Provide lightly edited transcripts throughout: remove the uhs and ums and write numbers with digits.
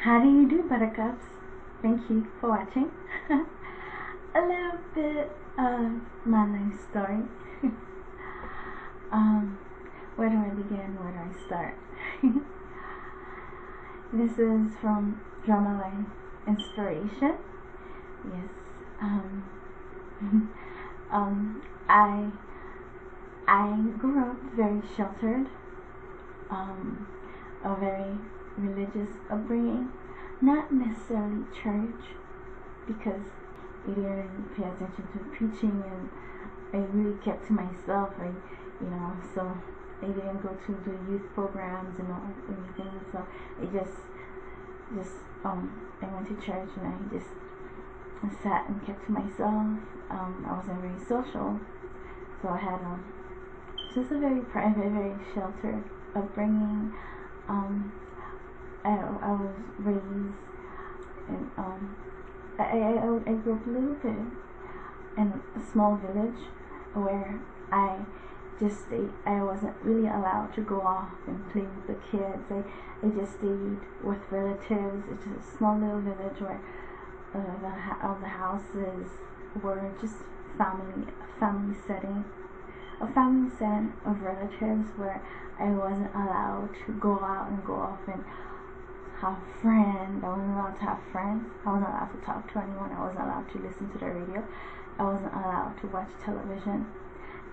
How do you do, buttercups? Thank you for watching. A little bit of my life story. Where do I begin? Where do I start? This is from Drama Life Inspiration. Yes. I grew up very sheltered. A very religious upbringing, not necessarily church, because I didn't really pay attention to preaching, and I really kept to myself. So I didn't go to the youth programs and all anything. So I I went to church and I sat and kept to myself. I wasn't very social, so I had just a very private, very sheltered upbringing. I was raised in I grew up a little bit in a small village where I wasn't really allowed to go off and play with the kids. I just stayed with relatives. It's just a small little village where all the houses were just family setting of relatives, where I wasn't allowed to go out and go off and have friends. I wasn't allowed to have friends. I wasn't allowed to talk to anyone. I wasn't allowed to listen to the radio. I wasn't allowed to watch television,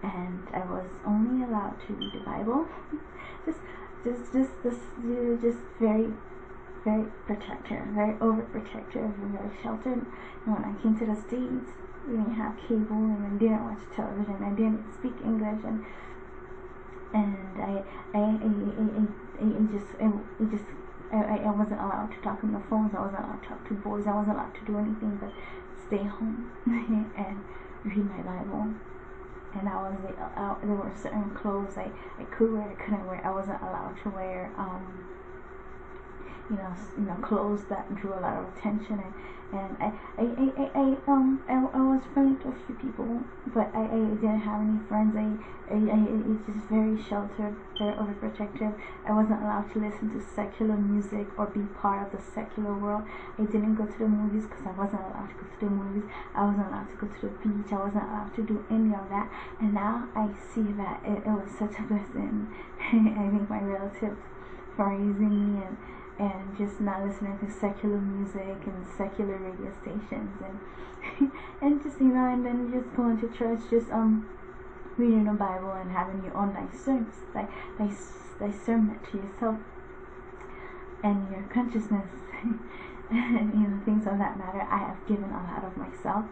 and I was only allowed to read the Bible. just very, very protective, very overprotective, and very sheltered. And when I came to the States, we didn't have cable, and I didn't watch television. I didn't speak English, and I wasn't allowed to talk on the phones. I wasn't allowed to talk to boys. I wasn't allowed to do anything but stay home and read my Bible. And there were certain clothes I could wear, I couldn't wear. I wasn't allowed to wear clothes that drew a lot of attention, and I was friendly to a few people, but I didn't have any friends. It's just very sheltered, very overprotective. I wasn't allowed to listen to secular music or be part of the secular world. I didn't go to the movies because I wasn't allowed to go to the movies. I wasn't allowed to go to the beach. I wasn't allowed to do any of that. And now I see that it was such a blessing. I think my relatives for raising me and just not listening to secular music and secular radio stations, and just and then just going to church, just reading the Bible and having your own nice service, discernment to yourself and your consciousness, and things of that matter. I have given a lot of myself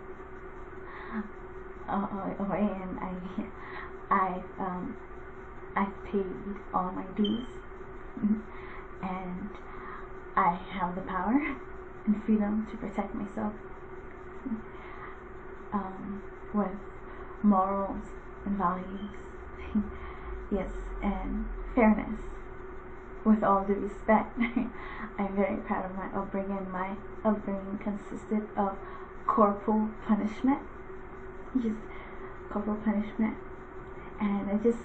away, and I've paid all my dues, and I have the power and freedom to protect myself with morals and values, yes, and fairness. With all due respect, I'm very proud of my upbringing. My upbringing consisted of corporal punishment, just corporal punishment, and I just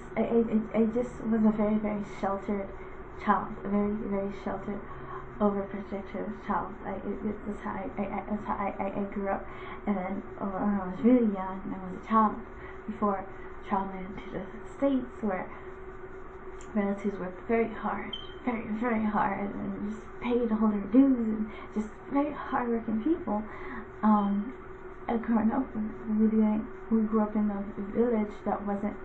was a very, very sheltered child, a very, very sheltered, overprotective child. That's how I grew up. And then when I was really young, I was a child before traveling into the States, where relatives worked very hard, very, very hard, and just paid all their dues, and just very hard-working people. Growing up, we grew up in a village that wasn't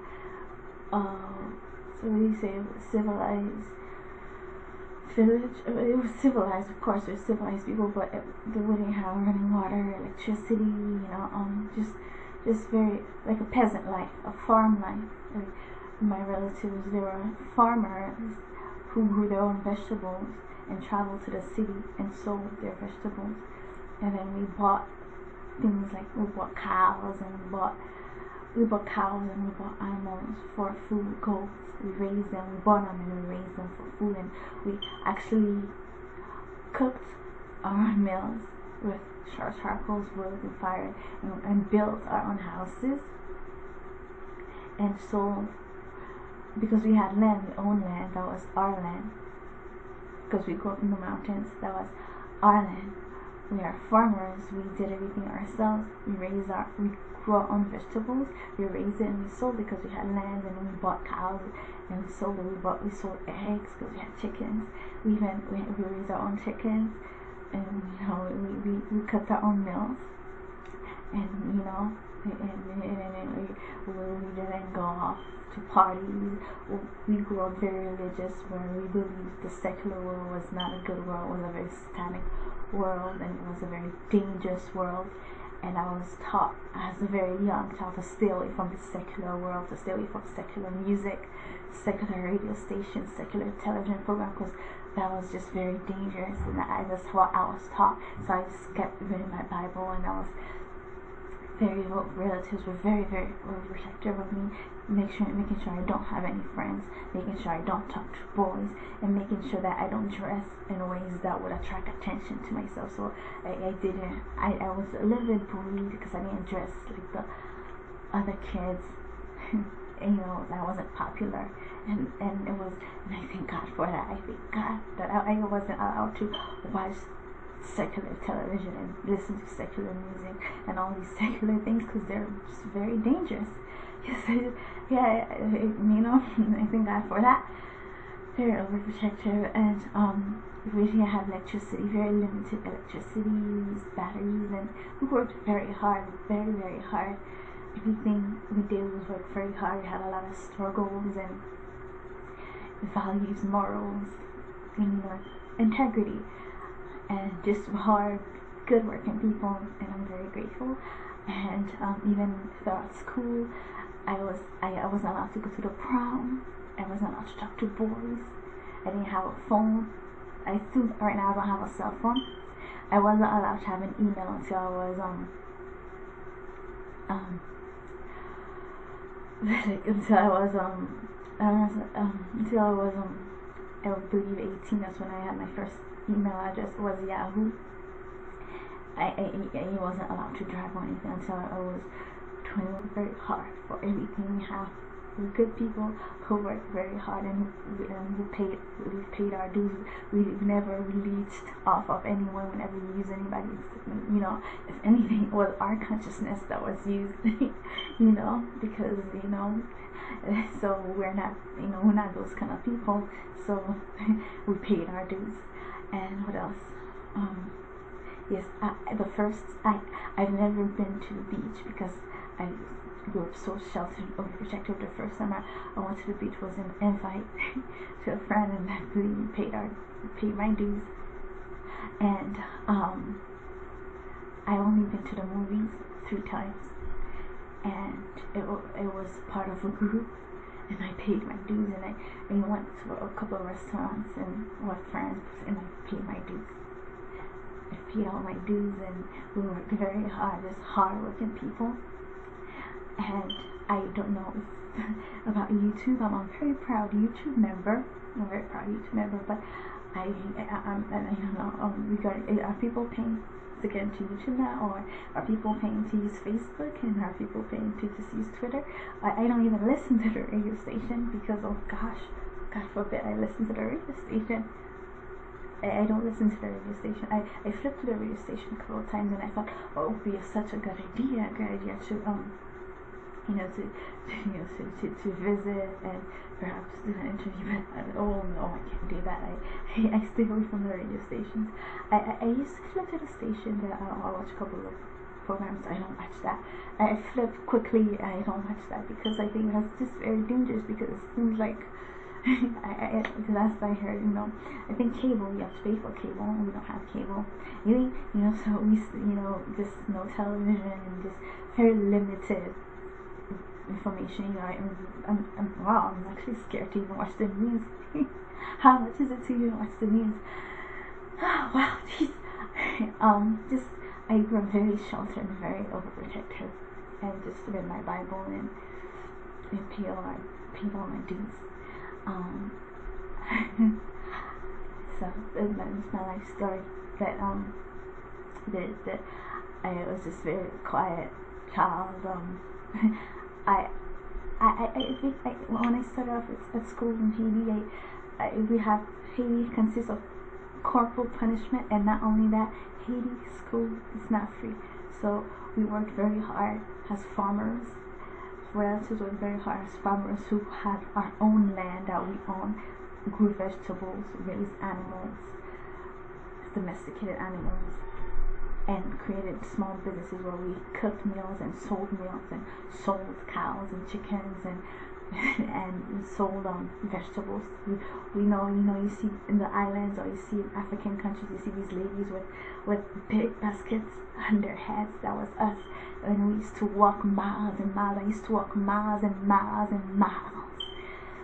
civilized village. It was civilized, of course. There's civilized people, but they wouldn't have running water, electricity. Just very like a peasant life, a farm life. Like my relatives, they were farmers who grew their own vegetables and traveled to the city and sold their vegetables. And then we bought things like we bought cows and we bought animals for food, goats. We raised them, we bought them, and we raised them for food, and we actually cooked our meals with charcoals, wood, and fire, and built our own houses and sold, because we had land, we owned land, that was our land, because we grew up in the mountains, that was Ireland. We are farmers. We did everything ourselves. We grew our own vegetables. We raised it and we sold because we had land, and we bought cows and we sold it. We sold eggs because we had chickens. We raised our own chickens, and we cooked our own meals, and we didn't go off to parties. We grew up very religious, where we believed the secular world was not a good world, it was a very satanic world, and it was a very dangerous world. And I was taught as a very young child to stay away from the secular world, to stay away from secular music, secular radio stations, secular television programs, because that was just very dangerous, and that's what I was taught. So I just kept reading my Bible, and I was relatives were very, very protective of me, making sure I don't have any friends, making sure I don't talk to boys, and making sure that I don't dress in ways that would attract attention to myself. So I was a little bit bullied because I didn't dress like the other kids. I wasn't popular, and I thank God for that. I thank God that I wasn't allowed to watch secular television and listen to secular music and all these secular things, because they're just very dangerous. Yes, I thank God for that. Very overprotective, and we didn't have electricity, very limited electricity, batteries, and we worked very hard, very, very hard. Everything we did was work very hard. We had a lot of struggles and values, morals, and integrity, and just hard, good working people, and I'm very grateful. And even throughout school, I wasn't allowed to go to the prom. I wasn't allowed to talk to boys. I didn't have a phone. I still right now I don't have a cell phone. I wasn't allowed to have an email until I was I believe 18. That's when I had my first email address, was Yahoo. I wasn't allowed to drive or anything until I was 21. Very hard for everything we have. We're good people who work very hard, and we've paid our dues. We've never leached off of anyone whenever we use anybody. If anything, it was our consciousness that was used. Because so we're not those kind of people. So we paid our dues. And what else? Yes, I've never been to the beach because I grew up so sheltered, overprotected. The first time I went to the beach was an invite to a friend, and I really paid my dues. And I only been to the movies 3 times, and it was part of a group, and I paid my dues, and I went to a couple of restaurants and with friends, and I paid my dues. I paid all my dues, and we worked very hard, just hard-working people. And I don't know about YouTube. I'm a very proud YouTube member. But I don't know. Regarding, are people paying to get into YouTube now, or are people paying to use Facebook, and are people paying to just use Twitter? I don't even listen to the radio station because, oh gosh, God forbid I listen to the radio station. I don't listen to the radio station. I flipped to the radio station a couple of times, and I thought, oh, it would be such a good idea to visit and perhaps do an interview, but oh no, I can't do that. I stay away from the radio stations. I used to flip to the station that I'll watch a couple of programs. I don't watch that. I flip quickly. I don't watch that because I think that's just very dangerous, because it seems like the last I heard, I think cable, you have to pay for cable, and we don't have cable. So we, just no television and just very limited information. I'm actually scared to even watch the news. How much is it to even watch the news? Oh, wow, jeez. I grew up very sheltered and very overprotective, and just read my Bible and paid all my dues. So that's my life story. But I was just very quiet child. I think when I started off at school in Haiti, Haiti consists of corporal punishment. And not only that, Haiti school is not free. So we worked very hard as farmers. Relatives worked very hard as farmers who had our own land that we own, grew vegetables, raised animals, domesticated animals, and created small businesses where we cooked meals and sold cows and chickens and sold vegetables. We know, you see in the islands or you see in African countries, you see these ladies with big baskets on their heads. That was us. And we used to walk miles and miles. I used to walk miles and miles and miles.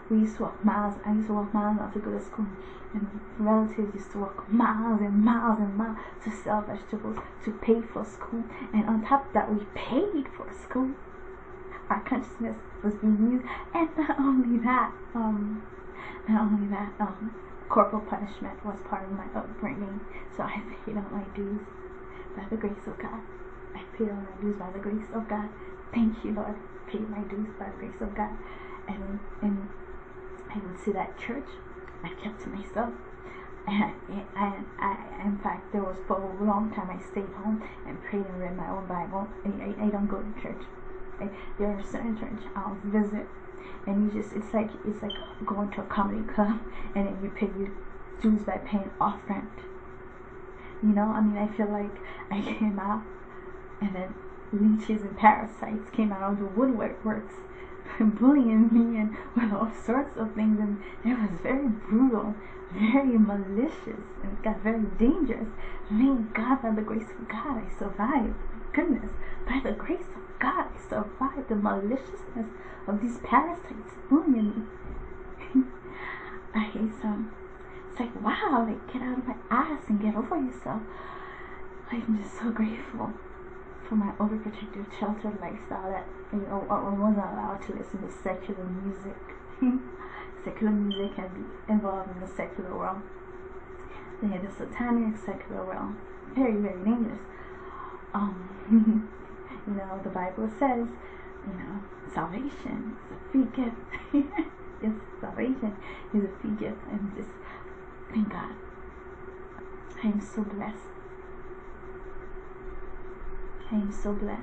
We used to walk miles. I used to walk miles not to go to school. And relatives used to walk miles and miles and miles to sell vegetables, to pay for school. And on top of that, we paid for school. Our consciousness was being used. And not only that, corporal punishment was part of my upbringing. So I paid all my dues by the grace of God. I paid all my dues by the grace of God. Thank you, Lord. I paid my dues by the grace of God. And I would sit at church. I kept to myself. And in fact, there was for a long time I stayed home and prayed and read my own Bible. I don't go to church. There are certain church I'll visit, and it's like going to a comedy club, and then you pay your dues by paying off rent. I feel like I came out, and then leeches and parasites came out of the woodworks, bullying me and with all sorts of things, and it was very brutal, very malicious, and it got very dangerous. Thank God, by the grace of God, I survived. Goodness, by the grace of God, I survived the maliciousness of these parasites bullying me. It's like, wow, like, get out of my ass and get over yourself. I'm just so grateful for my overprotective, sheltered lifestyle that I wasn't allowed to listen to secular music. Secular music can be involved in the secular world. The satanic secular world, very, very dangerous. The Bible says, salvation is a free gift. Yes, salvation is a free gift, and just thank God. I am so blessed. I am so blessed.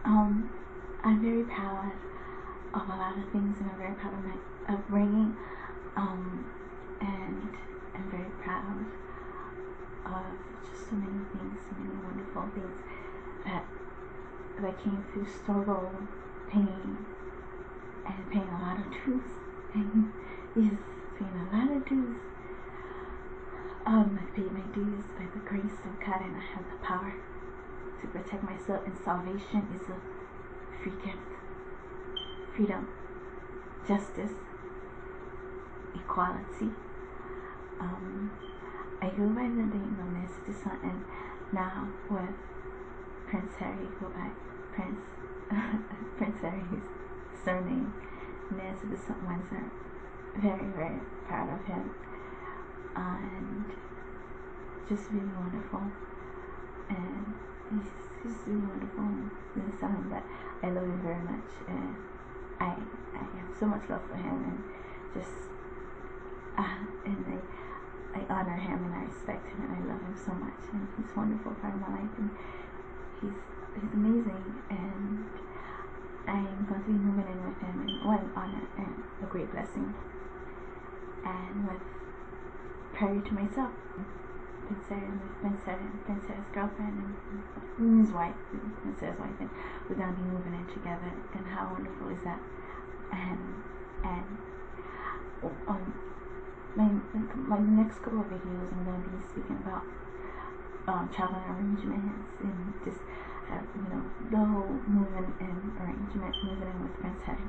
I'm very proud of a lot of things, and I'm very proud of my upbringing. And I'm very proud of just so many things, so many wonderful things that came through struggle, pain, and paying a lot of dues. Yes, paying a lot of dues. I paid my dues by the grace of God, and I have the power to protect myself. And salvation is a free gift. Freedom, justice, equality. I go by the name of Mr. Son, and now with Prince Harry, go by Prince Harry's surname, Nancy the Son Windsor. Very, very proud of him, and just really wonderful. And he's really wonderful. He's someone that I love him very much, and I have so much love for him, and just I honor him, and I respect him, and I love him so much, and he's a wonderful part of my life, and he's amazing, and I'm going to be moving in with him, and what an honor and a great blessing. And with prayer to myself, Prince Harry's girlfriend and his wife, Prince Harry's wife, and we're going to be moving in together, and how wonderful is that? And on my next couple of videos, I'm going to be speaking about travel arrangements, and just the whole moving in with Prince Harry.